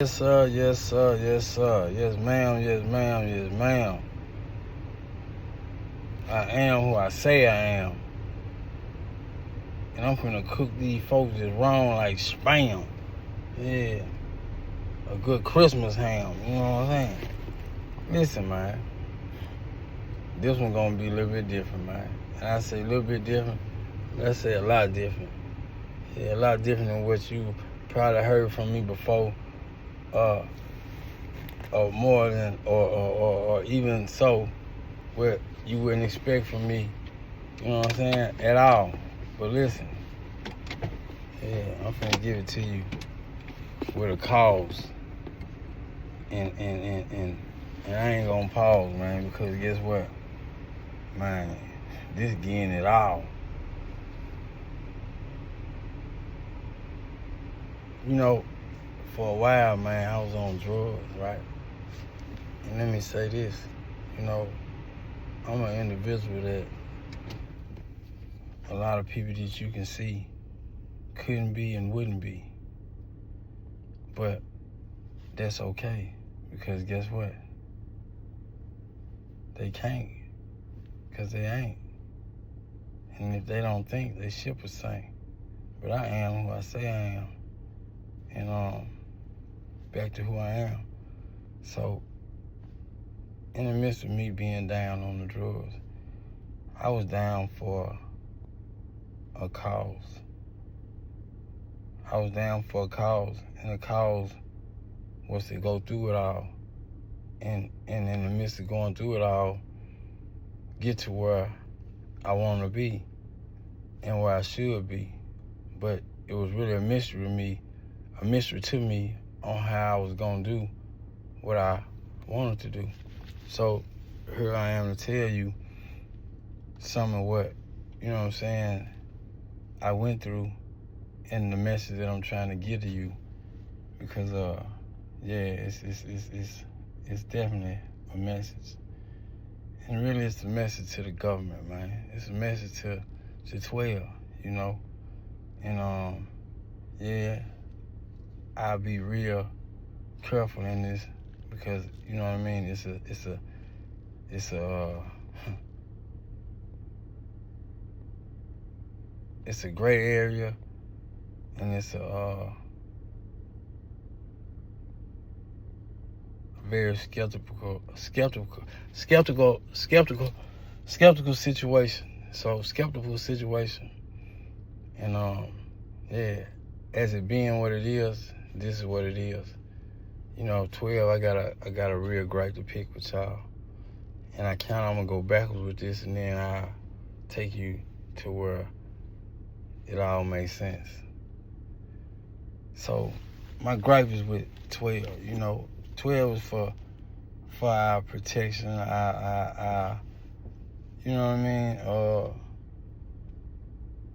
Yes, sir. Yes, sir. Yes, sir. Yes, ma'am. Yes, ma'am. Yes, ma'am. I am who I say I am. And I'm finna cook these folks that's wrong like spam. Yeah. A good Christmas ham. You know what I'm saying? Listen, man. This one gonna be a little bit different, man. And I say a little bit different. Let's say a lot different. Yeah, a lot different than what you probably heard from me before. Or more than, or even so, what you wouldn't expect from me, you know what I'm saying, at all. But listen, yeah, I'm finna give it to you with a cause. And I ain't gonna pause, man, because guess what? Man, this getting it all. You know, for a while, man, I was on drugs, right? And let me say this, you know, I'm an individual that a lot of people that you can see couldn't be and wouldn't be. But that's okay, because guess what? They can't, because they ain't. And if they don't think, they ship will sink. But I am who I say I am. And back to who I am. So, in the midst of me being down on the drugs, I was down for a cause. I was down for a cause, and the cause was to go through it all. And in the midst of going through it all, get to where I want to be and where I should be. But it was really a mystery to me on how I was going to do what I wanted to do. So here I am to tell you some of what, you know what I'm saying, I went through and the message that I'm trying to give to you. Because, yeah, it's definitely a message. And really it's a message to the government, man. It's a message to 12, you know. And, yeah, I'll be real careful in this because, you know what I mean, it's a gray area, and it's a very skeptical situation. So skeptical situation. And yeah, as it being what it is, this is what it is. You know, 12, I got a real gripe to pick with y'all. And I'm gonna go backwards with this, and then I'll take you to where it all makes sense. So my gripe is with 12, you know. 12 is for our protection, our you know what I mean,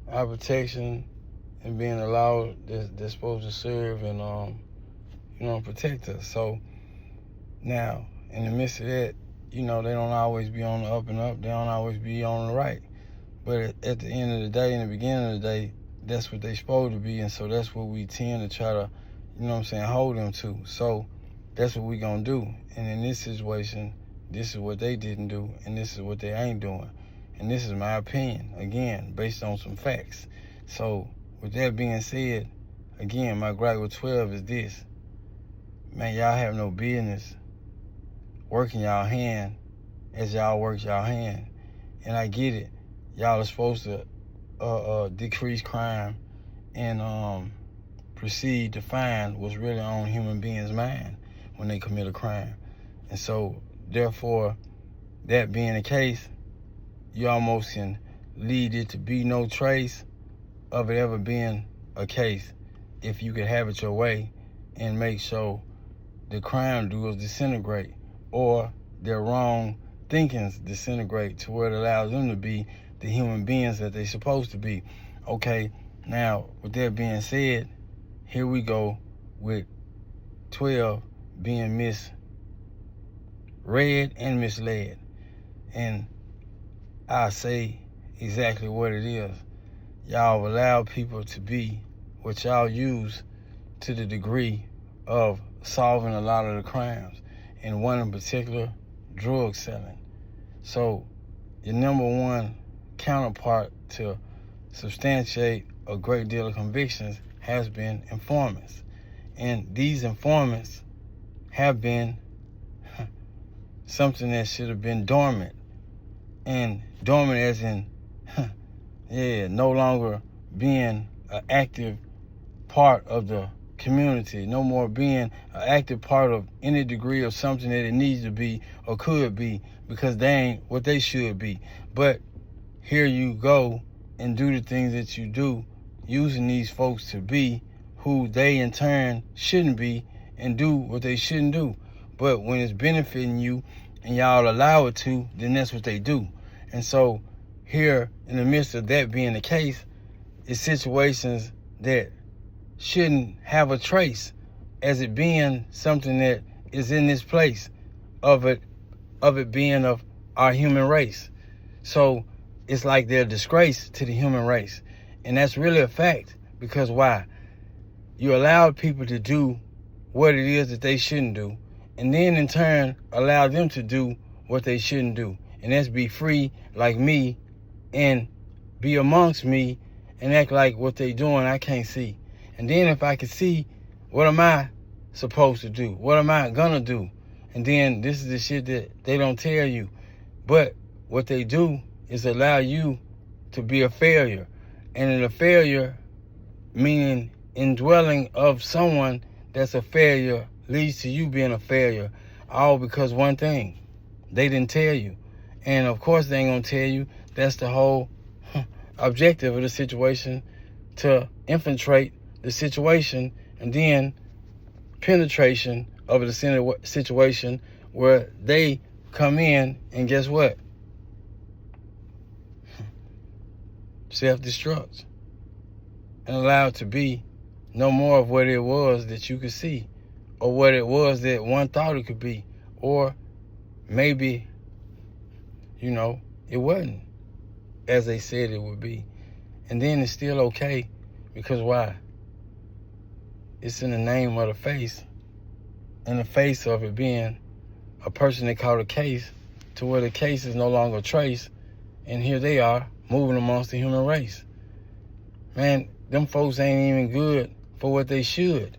our protection and being allowed they're supposed to serve and you know, protect us. So now in the midst of that, you know, they don't always be on the up and up, they don't always be on the right. But at the end of the day, in the beginning of the day, that's what they supposed to be, and so that's what we tend to try to, you know what I'm saying, hold them to. So that's what we gonna do. And in this situation, this is what they didn't do, and this is what they ain't doing. And this is my opinion, again, based on some facts. So with that being said, again, my gripe with 12 is this. Man, y'all have no business working y'all hand as y'all work y'all hand. And I get it. Y'all are supposed to decrease crime and proceed to find what's really on human beings' mind when they commit a crime. And so, therefore, that being the case, you almost can lead it to be no trace of it ever being a case if you could have it your way and make sure the crime doers disintegrate or their wrong thinkings disintegrate to where it allows them to be the human beings that they're supposed to be. Okay, now, with that being said, here we go with 12 being misread and misled. And I say exactly what it is. Y'all have allowed people to be what y'all use to the degree of solving a lot of the crimes, and one in particular, drug selling. So your number one counterpart to substantiate a great deal of convictions has been informants. And these informants have been something that should have been dormant. And dormant as in, no longer being an active part of the community, no more being an active part of any degree of something that it needs to be or could be, because they ain't what they should be. But here you go and do the things that you do, using these folks to be who they in turn shouldn't be and do what they shouldn't do. But when it's benefiting you and y'all allow it to, then that's what they do. And so here, in the midst of that being the case, it's situations that shouldn't have a trace as it being something that is in this place of it being of our human race. So it's like they're a disgrace to the human race. And that's really a fact, because why? You allow people to do what it is that they shouldn't do, and then in turn allow them to do what they shouldn't do. And that's be free like me and be amongst me and act like what they doing I can't see. And then if I can see, what am I supposed to do? What am I gonna do? And then this is the shit that they don't tell you. But what they do is allow you to be a failure. And in a failure, meaning indwelling of someone that's a failure, leads to you being a failure. All because one thing, they didn't tell you. And of course they ain't gonna tell you. That's the whole objective of the situation, to infiltrate the situation and then penetration of the situation where they come in and guess what? Self-destruct and allow it to be no more of what it was that you could see, or what it was that one thought it could be, or maybe, it wasn't as they said it would be. And then it's still okay, because why? It's in the name of the face, in the face of it being a person that caught a case, to where the case is no longer traced, and here they are moving amongst the human race. Man, them folks ain't even good for what they should.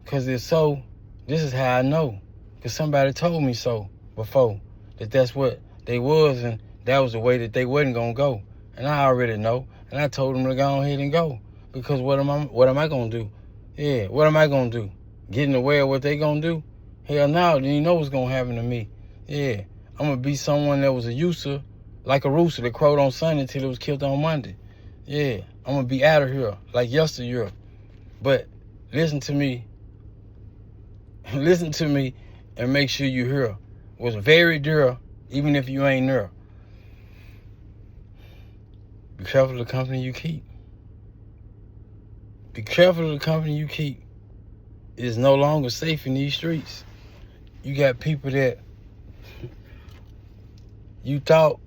Because if so, this is how I know. Because somebody told me so before, that that's what they was, and that was the way that they wasn't going to go. And I already know. And I told them to go ahead and go. Because what am I going to do? Yeah, what am I going to do? Get in the way of what they going to do? Hell no, then you know what's going to happen to me. Yeah, I'm going to be someone that was a user, like a rooster that crowed on Sunday until it was killed on Monday. Yeah, I'm going to be out of here like yesteryear. But listen to me. Listen to me and make sure you hear what's very dear, even if you ain't there. Be careful of the company you keep. Be careful of the company you keep. It is no longer safe in these streets. You got people that you thought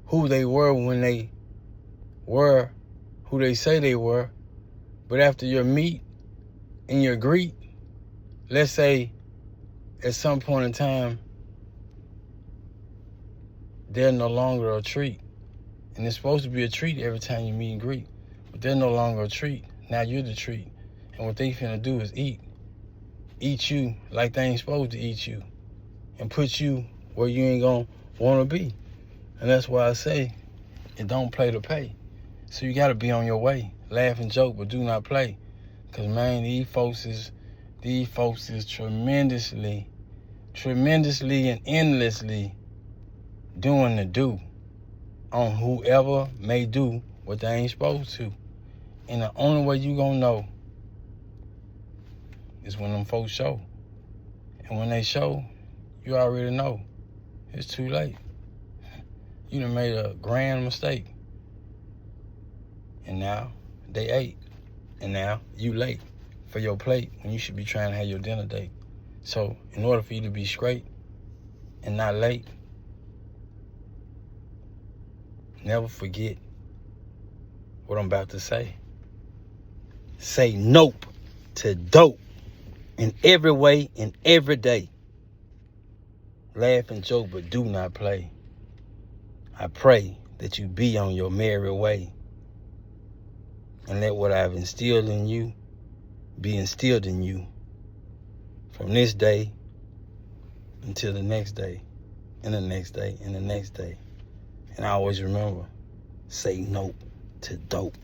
who they were when they were who they say they were, but after your meet and your greet, let's say at some point in time, they're no longer a treat. And it's supposed to be a treat every time you meet and greet, but they're no longer a treat. Now you're the treat. And what they finna do is eat you like they ain't supposed to eat you, and put you where you ain't gonna wanna be. And that's why I say, it don't play to pay. So you gotta be on your way. Laugh and joke, but do not play. Cause man, these folks is tremendously and endlessly doing the do on whoever may do what they ain't supposed to. And the only way you gonna know is when them folks show. And when they show, you already know. It's too late. You done made a grand mistake. And now they ate. And now you late for your plate when you should be trying to have your dinner date. So in order for you to be straight and not late, never forget what I'm about to say. Say nope to dope in every way, in every day. Laugh and joke, but do not play. I pray that you be on your merry way, and let what I've instilled in you be instilled in you from this day until the next day, and the next day, and the next day. And I always remember, say no to dope.